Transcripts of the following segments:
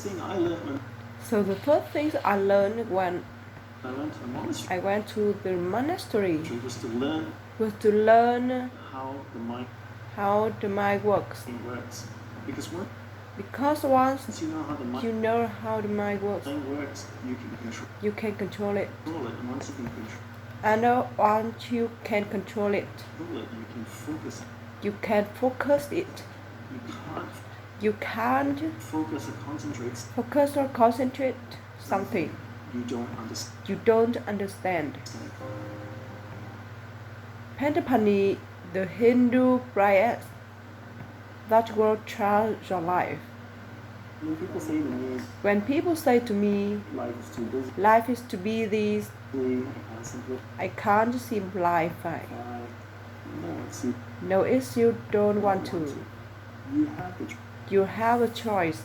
thing I learned So the first things I learned when I went to the monastery I went to the monastery was to learn was to learn how how the mind works. works. Because once You know how the you know how the mind works, works, you can control it. control it, and once you can control And once you can control it, it, you can focus. you can focus it. You You can't focus or concentrate focus or concentrate something you don't understand. you don't understand. Pandapani, the Hindu priest that will change your life. When people say to me, When people say to me, life is too busy, life is to be this, I can't simplify. I can't simplify. No, No, it's you don't want to. You have the You have a choice.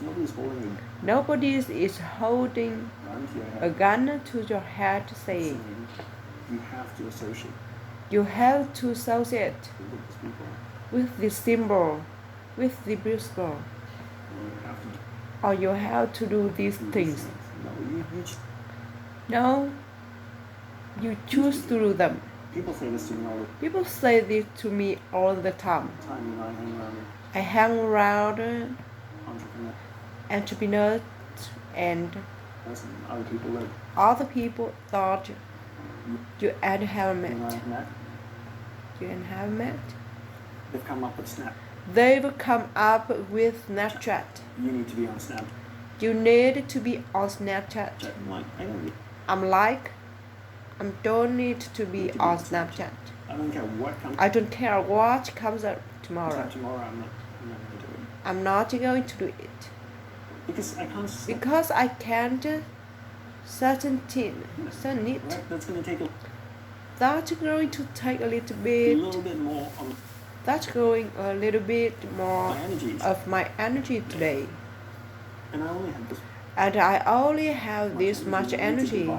Nobody's holding Nobody is holding a a gun to your head saying, you have to associate you have to associate with these people. with the symbol, with the principle, You have to or you have to do these things. No, you No, you choose to do them. people say this to me all the People say this to me all the time. time. You know, I hang around entrepreneurs entrepreneurs and and other people that other people thought you and have you met. and I have met. You and have met. They've come up with Snap. They've come up with Snapchat. You need to be on Snap. You need to be on Snapchat. I'm like, I don't need. I'm like, I don't need to be on Snapchat. I don't care what comes. I don't care what comes up tomorrow. Tomorrow, I'm not going to do it. I'm not going to do it. Because I can't. Because I can't certain it. Right? That's going to take That's going to take a little a bit. little bit more on That's going a little bit more my energy. of my energy today. And I only have this. And I only have this much energy.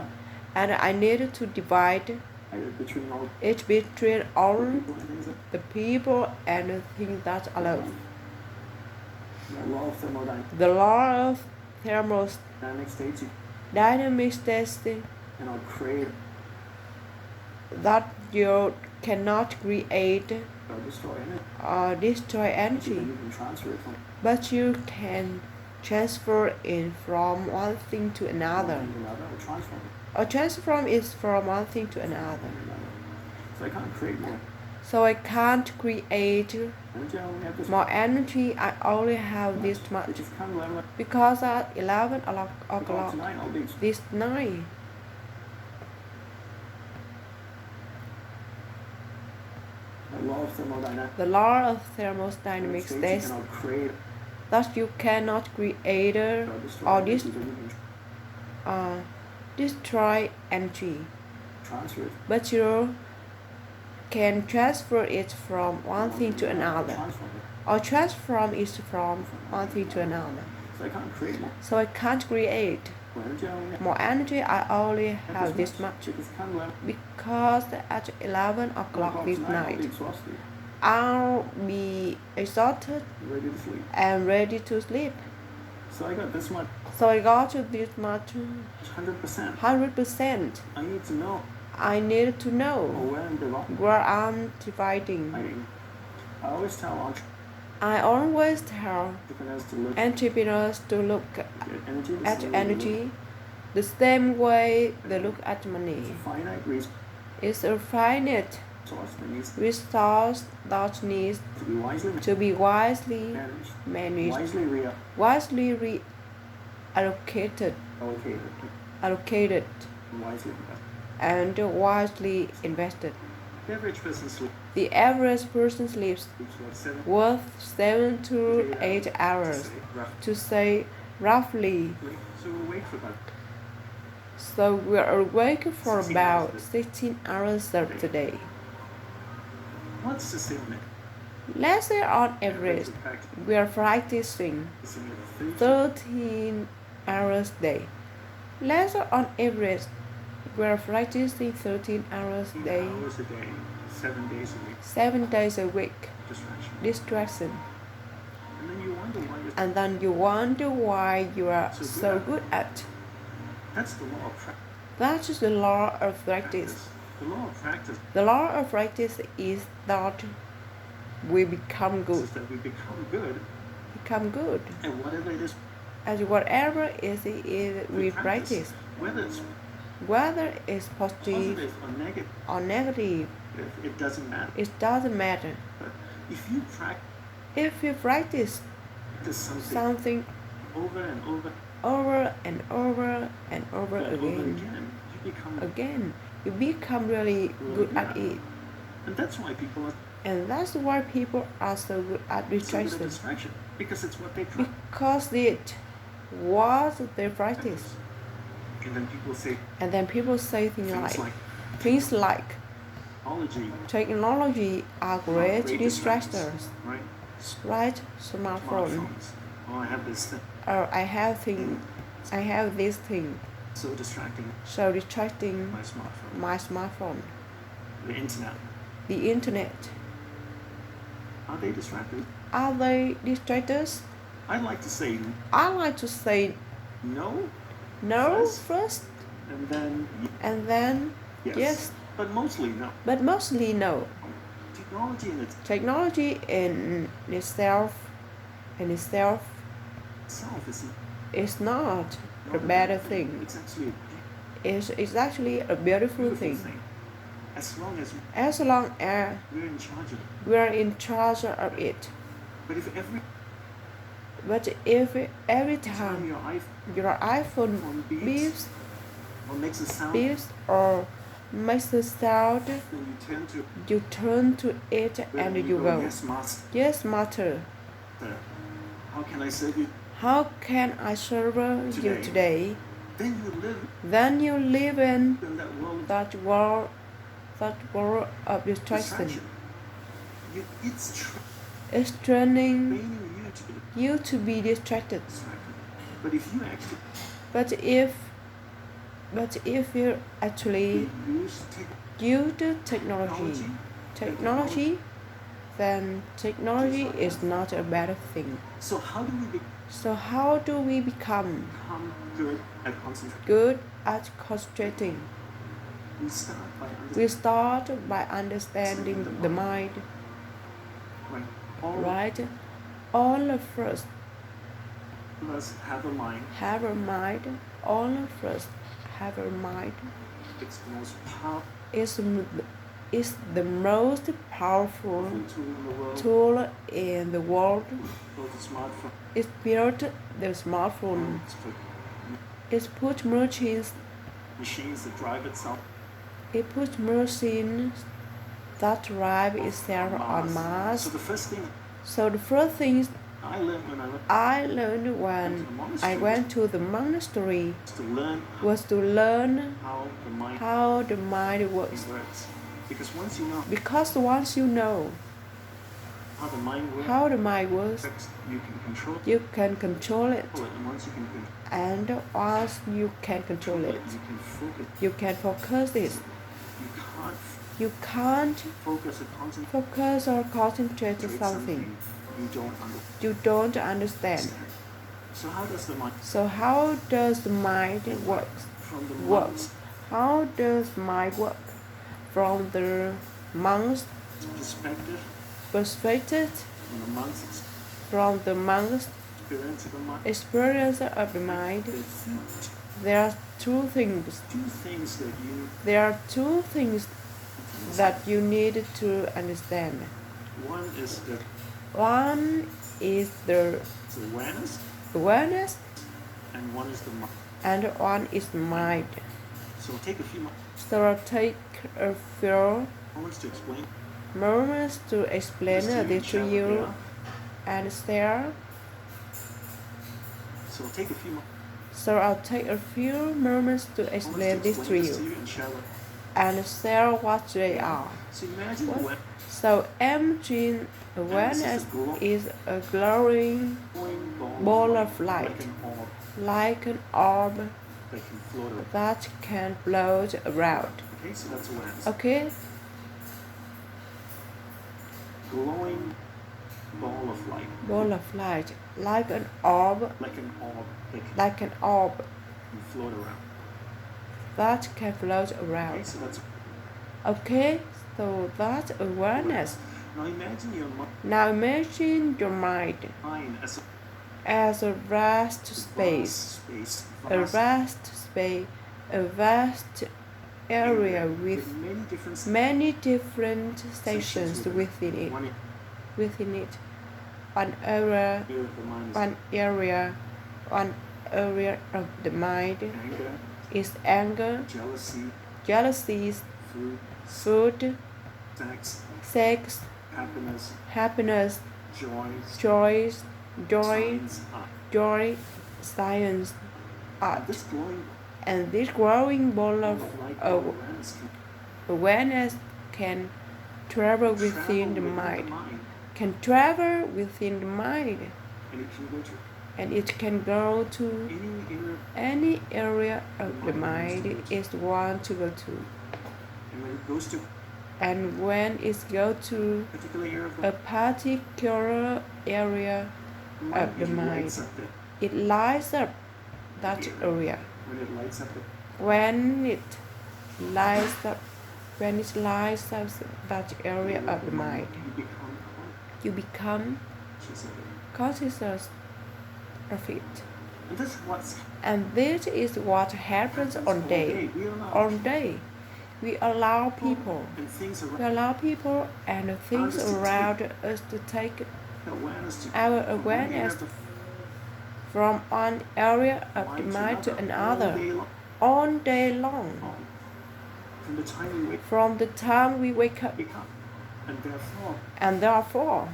And I need to divide Between all it between all people and things the people and the things that I love. The law of thermodynamics. The law of thermodynamics States testing and I'll create that you cannot create or destroy energy. or destroy energy, You can transfer it from but you can transfer it from one thing to another. one thing to another, or transform it. Or transform it from one thing to another. So I can't create more So I can't create energy. I only have this more energy. I only have this much. Which is kind of like Because at 11 o'clock tonight I'll be this night, the law of thermodynamics. the law of thermodynamics states And I'll create that you cannot create or destroy energy, transfer it. but you can transfer it from one thing to another, Transform it. or transform it from one thing to another. So I can't create more So I can't create energy. I only have more energy. I only have this much. It's kind of like Because at 11 o'clock this tonight I'll be night, exhausted, I'll be exhausted ready to sleep. and ready to sleep. So I got this much, So I got this much 100%. 100%. I need to know I need to know where I'm belonging. where I'm dividing. I always tell I always tell entrepreneurs to look entrepreneurs to look at energy the at same way they energy the same way they look at money. It's a finite It's a finite resource that needs resource that needs to be wisely to be wisely managed, managed, wisely allocated, allocated, and wisely invested. and wisely invested. The average person sleeps The average person sleeps like 7 worth 7 to 8 hours, to say roughly. So we're awake for about So we're awake for about 16 hours of the day. Let's just say Let's say on average, we are practicing 13 hours a day. Let's say on average, we are practicing 13 hours a day, hours a day, 7 days a week. 7 days a week. Distraction. Distraction. And then you wonder wonder why you're and then you wonder why you are So good so at good at. That's the law of practice. That is the law of practice. The law of practice The law of practice is that we become good. is that we become good Become good. at whatever it is As whatever we practice, whether it's positive or negative. or negative, It doesn't matter. it doesn't matter. But if you practice If you practice something over and over over and over and over and over again, again, you become you become really good at it. And that's why people are And that's why people are so good at so good at distraction. distraction, because it's what they practice. Because it was their practice. And then people say And then people say things things like, like things like technology are great distractors, distractors, right? right? Smartphone. Smartphones. Oh, I have this thing. Or I have this thing, So distracting. so distracting My smartphone. my smartphone. The internet. The internet. Are they distracted? Are they distractors? I'd like to say I like to say no, no First. first, and then and then yes. yes, But mostly no. but mostly no. Technology in Technology in itself itself is not a not bad thing. It's actually It's actually a beautiful beautiful thing. thing. As long as As long as we're in charge of it. we are in charge of it. But if every But if every time time your iPhone your iPhone beeps beeps, or makes a sound, or makes a sound, then you turn to it and you go, yes, master. yes, master, How can I serve you? how can I serve you today? Then you live Then you live in in that world that world of distraction. It's It's training training you to be distracted. distracted. But if you actually But if you actually use the technology, then technology is not a bad thing. So So how do we become become good at concentrating? good at concentrating? We start by We start by understanding the mind, when all right? All of us of us have a mind. have a mind. All of us have a mind. It's the most powerful It's the most powerful tool in the world. tool in the world. Both the smartphone. It's built the smartphone. It puts machines Machines that drive itself. It puts machines that drive itself on Mars. So the first thing So the first things I learned when I went to the monastery was to learn was to learn how the mind how the mind works. works. Because Once you know how the mind works, how the mind works, you can control you can control it. And once you can control And once you can control it, you can focus. you can focus it. You can't You can't focus or concentrate focus or concentrate on something you don't understand. you don't understand. So how does the mind So how does the mind work? from the Work. mind's How does mind work? From the monk's perspective, perspective, from the monk's from the monk's experience of the mind, experience of the mind, there are two things. There are two things that you need to understand. One is the One is the awareness, and one is the mind. and one is mind. So take a few So I'll take a few moments to explain moments to explain this to you and share. So take a few So I'll take a few moments to explain this to you and share what they are. So imagine So imagine awareness is a glowing ball of light, like an orb that can float around. Okay, so that's awareness. Okay? Glowing ball of light, like an orb, like an orb like an orb can float around. that can float Okay, around. so that's Okay, so that's awareness. now imagine your Now imagine your mind mind as as a vast space, a vast space, a vast area with many different stations within it. One area, one area, one area of the mind anger, is anger, jealousy, jealousy, food, food, sex, sex, happiness, joy, science, art. joy, science, art. This glowing And this growing ball ball of of light awareness awareness can travel can travel within the within mind, can travel within the mind, and it can go to and it can go to any inner, any area of the mind it wants to go to. and when it goes to And when it goes to a particular area of a particular area of the it mind, lights up the it lights up that area. when it lights up the When it lights up, when it lights up that area of the mind, you become you become conscious of it. conscious of it. And this is what's And this is what happens on day. We allow On day, we allow people, and things we around allow people and things around us to take awareness to our from one area awareness of the from one area of the mind to another all day long. From the time we From the time we wake up, wake up, and therefore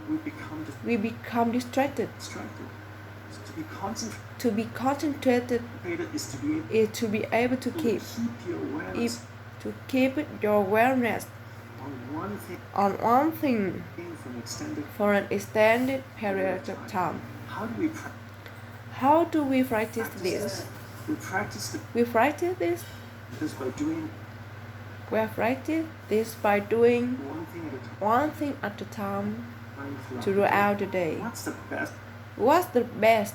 we become we become distracted. distracted. So to be concentrated To be concentrated is to be is to be able to keep your awareness to keep your awareness on one thing on one thing for an extended. for an extended period of time. How do we How do we practice this? We practice We practice this. this by doing We practice this by doing one thing at a one thing at a time time throughout the day. What's the best What's the best?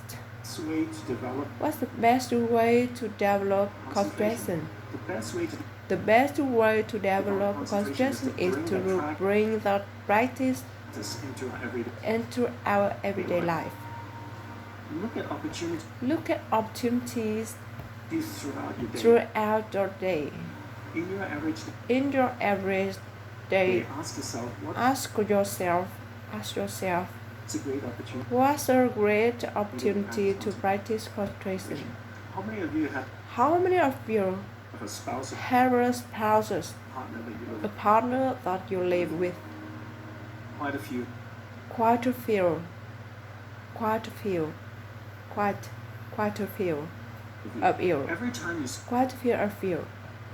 way to develop What's the best way to develop concentration? The best way to The best way to develop concentration is to bring that practice this into our everyday. into our everyday life. Look at opportunities Look at opportunities throughout your day. throughout your day. In your average day, In your average day, ask yourself ask yourself, what's a great opportunity. what's a great opportunity to practice concentration? How many of you have How many of you a spouse or have a spouses, partner that you a live partner that you live with? quite a few. Quite a few. Quite a few. Quite a few of you. Every time you Quite a few of you.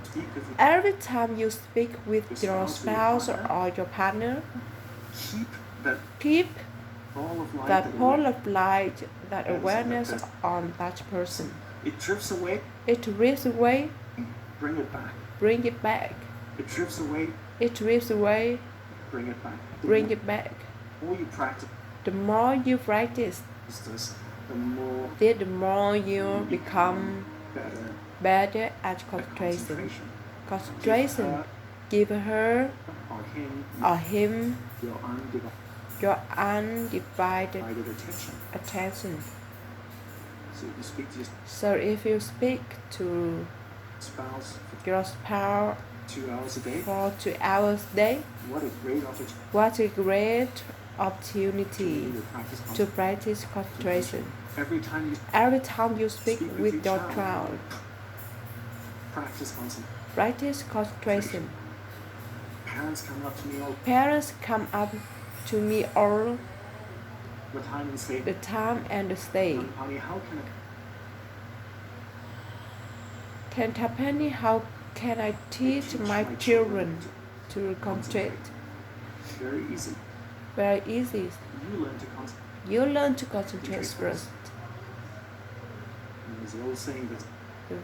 speak with Every time you speak with your spouse or your partner, keep that keep ball of light that that whole of light, that That is awareness that- on that person. it drifts away, It drifts away, bring it back. bring it back. It drifts away, It drifts away, bring it back. bring it back. The more you practice The more you practice, this, the more the more you become better better at at concentration. concentration. Concentration. Give her Or him or him your your undivided attention. attention. So if you speak to your So if you speak to spouse for your spouse 2 hours a day, for 2 hours a day, what a great opportunity what a great opportunity to practice to practice concentration. Every time you Every time you speak with your child, practice concentration. practice concentration. Parents come up to me all Parents come up to me all the time and say, the time and say, Honey, how can I Tantapani, how can I teach my children to concentrate? very easy. Very easy. You learn to concentrate. You learn to concentrate first. And there's an old saying that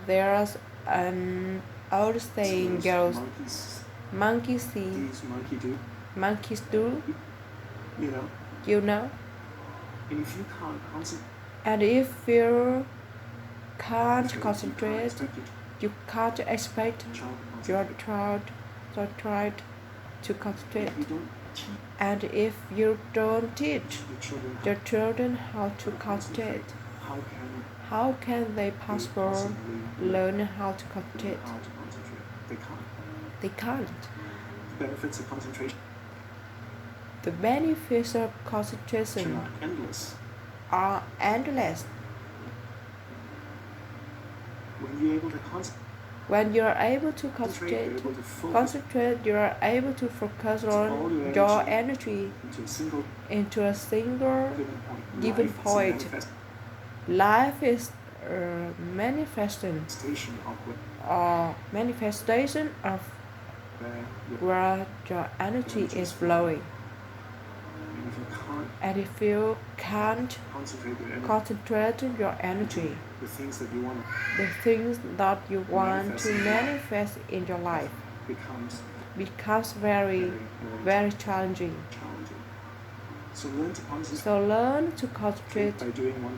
There's an old saying goes, monkeys monkeys see, these monkey do. monkeys do. You know, you know. And if you can't concentrate, And if you can't concentrate, you can't expect your child to concentrate. And if you don't teach your children how to concentrate, how can they possibly learn how to concentrate? They can't. The benefits of concentration The benefits of concentration are endless. are endless. When you're able to concentrate, When you are able to concentrate, you are able to focus on your energy into a single given point. Life is a manifestation of where your energy is flowing. And if you can't concentrate your energy, the things that you want the things that you want to manifest in your life becomes very, very challenging. So learn to concentrate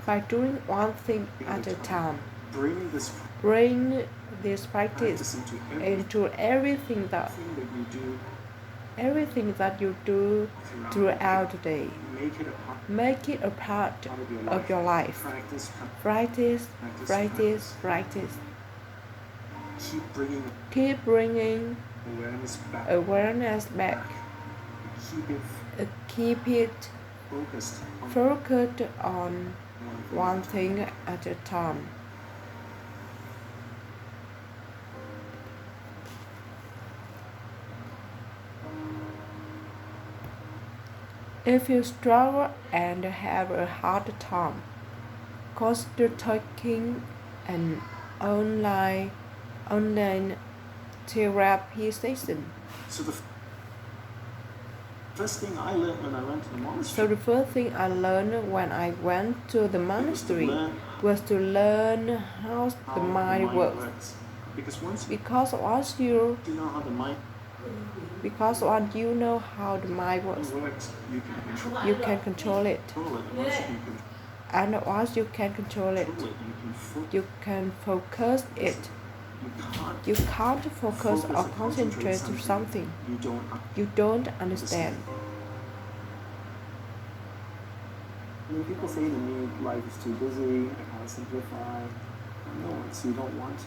by doing one thing at a time. Bring this practice into everything that you do throughout the day. Make it a part of your life. Practice. Keep bringing awareness back. Keep it focused on one thing at a time. If you struggle and have a hard time, consider taking an online therapy session. So the first thing I learned when I went to the monastery. So the first thing I learned when I went to the monastery was to learn how the mind works. Because once you know how the mind Because once you know how the mind works, you can control it. And once you can control it, you can focus it. You can't focus or concentrate on something you don't understand. When people say to me, life is too busy, I can't simplify, no, it's you don't want to.